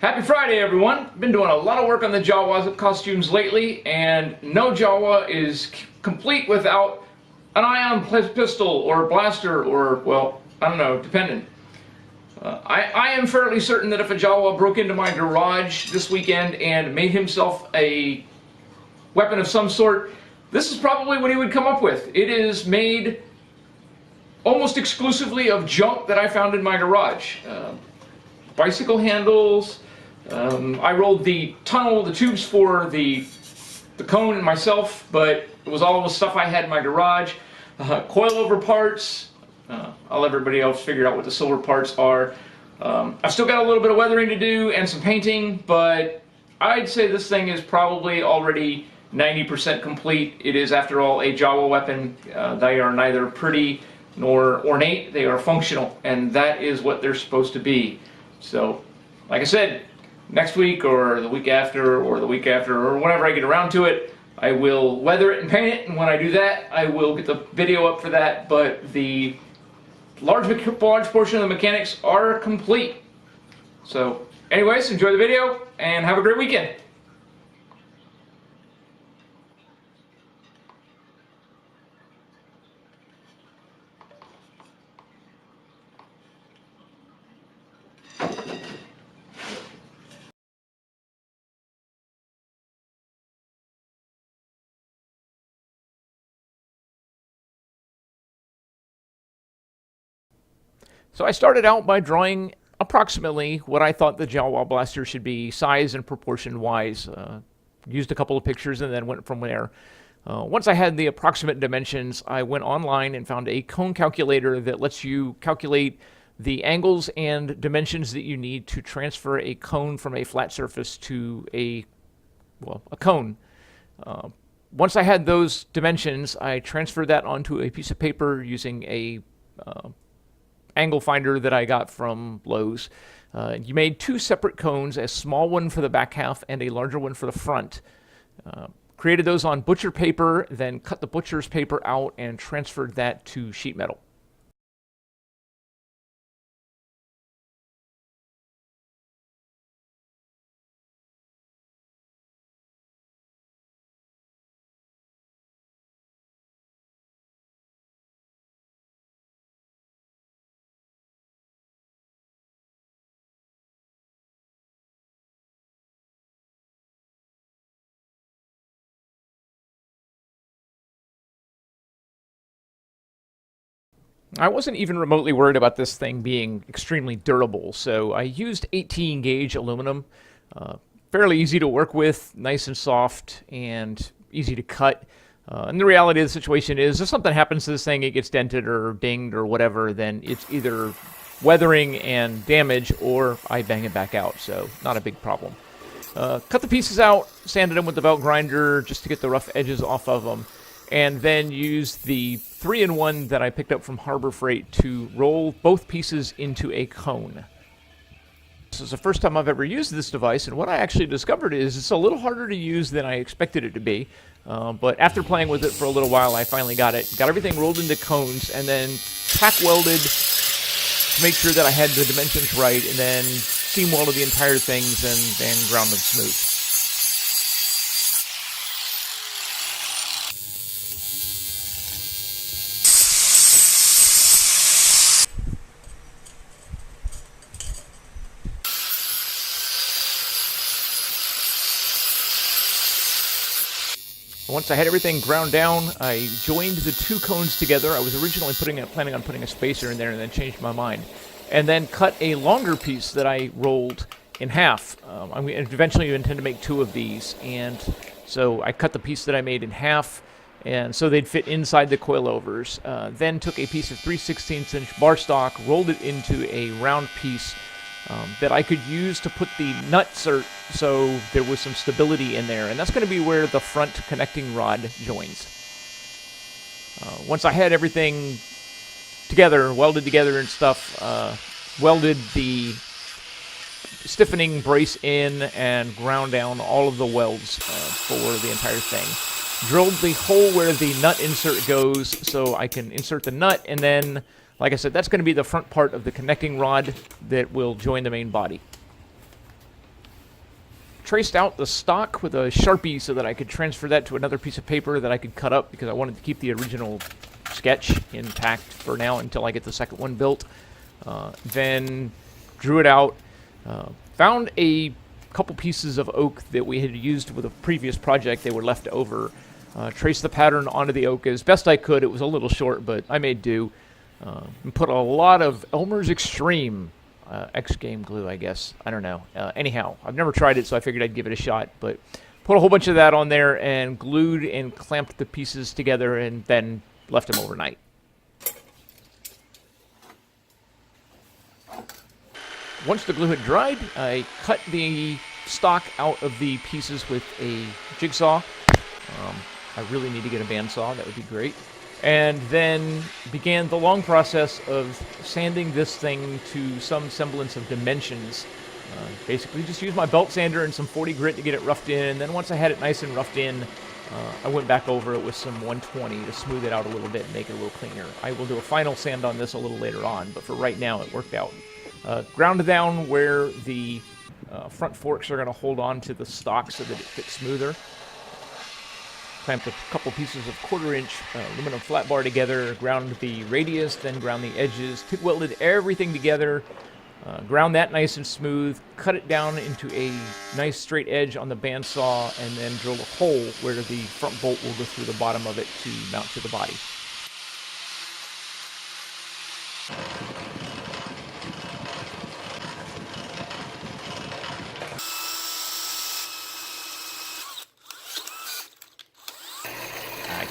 Happy Friday, everyone. Been doing a lot of work on the Jawa costumes lately, and no Jawa is complete without an ion pistol or blaster or, well, I don't know, dependent. I am fairly certain that if a Jawa broke into my garage this weekend and made himself a weapon of some sort, this is probably what he would come up with. It is made almost exclusively of junk that I found in my garage. Bicycle handles. I rolled the tubes for the cone and but it was all the stuff I had in my garage. Coilover parts. I'll let everybody else figure out what the silver parts are. I've still got a little bit of weathering to do and some painting, but I'd say this thing is probably already 90% complete. It is, after all, a Jawa weapon. They are neither pretty nor ornate. They are functional, and that is what they're supposed to be. So, like I said, next week or the week after or whenever I get around to it, I will weather it and paint it, and when I do that, I will get the video up for that. But the large portion of the mechanics are complete. So, anyways, enjoy the video and have a great weekend. So I started out by drawing approximately what I thought the Jawa blaster should be, size and proportion wise. Used a couple of pictures and then went from there. Once I had the approximate dimensions, I went online and found a cone calculator that lets you calculate the angles and dimensions that you need to transfer a cone from a flat surface to a cone. Once I had those dimensions, I transferred that onto a piece of paper using a angle finder that I got from Lowe's. You made two separate cones, a small one for the back half and a larger one for the front. Created those on butcher paper, then cut the butcher's paper out and transferred that to sheet metal. I wasn't even remotely worried about this thing being extremely durable, so I used 18 gauge aluminum. Fairly easy to work with, nice and soft, and easy to cut. And the reality of the situation is, if something happens to this thing, it gets dented or dinged or whatever, then it's either weathering and damage, or I bang it back out, so not a big problem. Cut the pieces out, sanded them with the belt grinder just to get the rough edges off of them, and then use the 3-in-1 that I picked up from Harbor Freight to roll both pieces into a cone. This is the first time I've ever used this device, and what I actually discovered is it's a little harder to use than I expected it to be. But after playing with it for a little while, I finally got it. Got everything rolled into cones, and then tack welded to make sure that I had the dimensions right, and then seam welded the entire things and ground them smooth. Once I had everything ground down, I joined the two cones together. I was originally planning on putting a spacer in there and then changed my mind. And then cut a longer piece that I rolled in half. I eventually intend to make two of these. And so I cut the piece that I made in half, and so they'd fit inside the coilovers. Then took a piece of 3/16" bar stock, rolled it into a round piece that I could use to put the nutsert so there was some stability in there, and that's going to be where the front connecting rod joins. Once I had everything together, welded together and stuff, welded the stiffening brace in and ground down all of the welds for the entire thing. Drilled the hole where the nut insert goes so I can insert the nut, and then, like I said, that's going to be the front part of the connecting rod that will join the main body. traced out the stock with a Sharpie so that I could transfer that to another piece of paper that I could cut up, because I wanted to keep the original sketch intact for now until I get the second one built. Then drew it out, found a couple pieces of oak that we had used with a previous project. They were left over. Traced the pattern onto the oak as best I could. It was a little short, but I made do. And put a lot of Elmer's Extreme X-Game glue, I guess. I don't know. Anyhow, I've never tried it, so I figured I'd give it a shot. But put a whole bunch of that on there and glued and clamped the pieces together and then left them overnight. Once the glue had dried, I cut the stock out of the pieces with a jigsaw. I really need to get a bandsaw. That would be great. And then began the long process of sanding this thing to some semblance of dimensions. Basically just used my belt sander and some 40 grit to get it roughed in, and then once I had it nice and roughed in, I went back over it with some 120 to smooth it out a little bit and make it a little cleaner. I will do a final sand on this a little later on, but for right now it worked out. Ground down where the front forks are going to hold on to the stock so that it fits smoother. Clamped a couple pieces of 1/4-inch aluminum flat bar together, ground the radius, then ground the edges, TIG welded everything together, ground that nice and smooth, cut it down into a nice straight edge on the bandsaw, and then drill a hole where the front bolt will go through the bottom of it to mount to the body.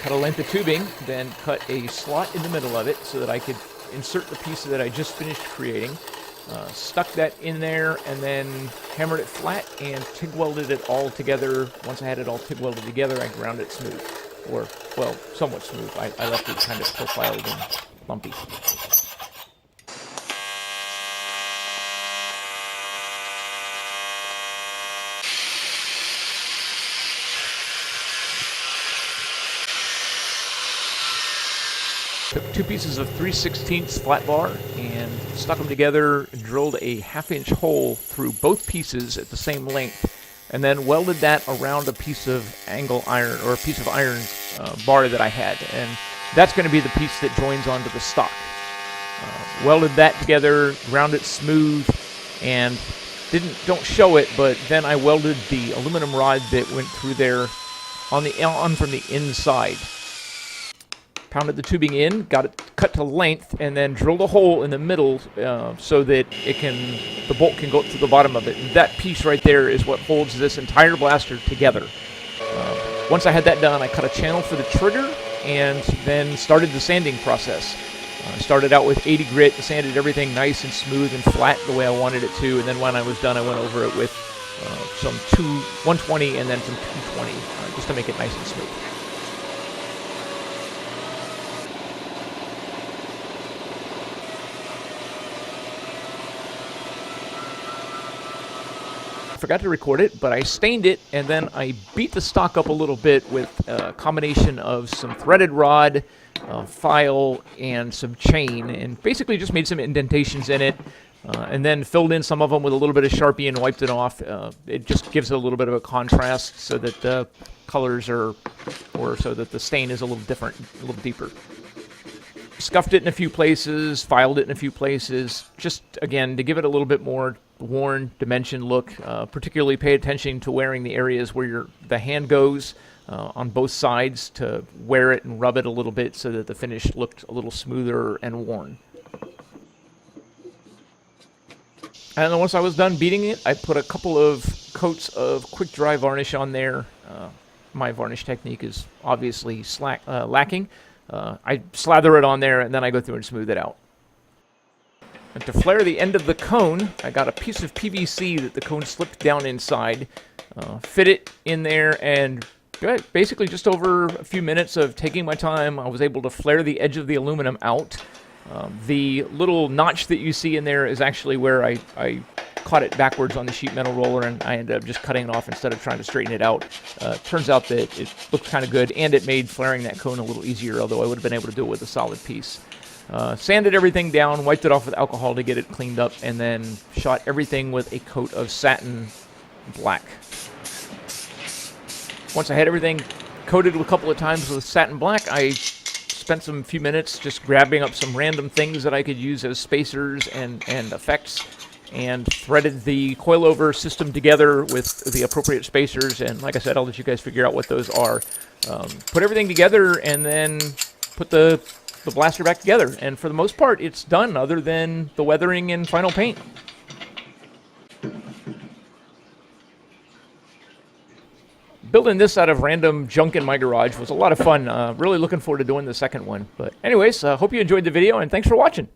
Cut a length of tubing, then cut a slot in the middle of it so that I could insert the piece that I just finished creating. Stuck that in there and then hammered it flat and TIG welded it all together. Once I had it all TIG welded together, I ground it smooth. Or, well, somewhat smooth. I left it kind of profiled and lumpy. Took 2 pieces of 3/16 flat bar and stuck them together, drilled a 1/2-inch hole through both pieces at the same length, and then welded that around a piece of angle iron, or a piece of iron bar that I had. And that's going to be the piece that joins onto the stock. Welded that together, ground it smooth, and don't show it, but then I welded the aluminum rod that went through there on from the inside. Pounded the tubing in, got it cut to length, and then drilled a hole in the middle so that the bolt can go up to the bottom of it. And that piece right there is what holds this entire blaster together. Once I had that done, I cut a channel for the trigger and then started the sanding process. I started out with 80 grit, sanded everything nice and smooth and flat the way I wanted it to, and then when I was done, I went over it with some 120 and then some 220 just to make it nice and smooth. Forgot to record it, but I stained it and then I beat the stock up a little bit with a combination of some threaded rod, file, and some chain, and basically just made some indentations in it, and then filled in some of them with a little bit of Sharpie and wiped it off. It just gives it a little bit of a contrast so that the colors or so that the stain is a little different, a little deeper. Scuffed it in a few places, filed it in a few places, just again to give it a little bit more worn dimension look. Particularly pay attention to wearing the areas where the hand goes on both sides, to wear it and rub it a little bit so that the finish looked a little smoother and worn. And then once I was done beating it, I put a couple of coats of quick dry varnish on there. My varnish technique is obviously lacking. I slather it on there and then I go through and smooth it out. And to flare the end of the cone, I got a piece of PVC that the cone slipped down inside, fit it in there, and basically just over a few minutes of taking my time, I was able to flare the edge of the aluminum out. The little notch that you see in there is actually where I caught it backwards on the sheet metal roller, and I ended up just cutting it off instead of trying to straighten it out. Turns out that it looked kind of good, and it made flaring that cone a little easier, although I would have been able to do it with a solid piece. Sanded everything down, wiped it off with alcohol to get it cleaned up, and then shot everything with a coat of satin black. Once I had everything coated a couple of times with satin black, I spent some few minutes just grabbing up some random things that I could use as spacers and effects, and threaded the coilover system together with the appropriate spacers. And like I said, I'll let you guys figure out what those are. Put everything together and then put the blaster back together. And for the most part, it's done, other than the weathering and final paint. Building this out of random junk in my garage was a lot of fun. Really looking forward to doing the second one. But anyways, hope you enjoyed the video, and thanks for watching.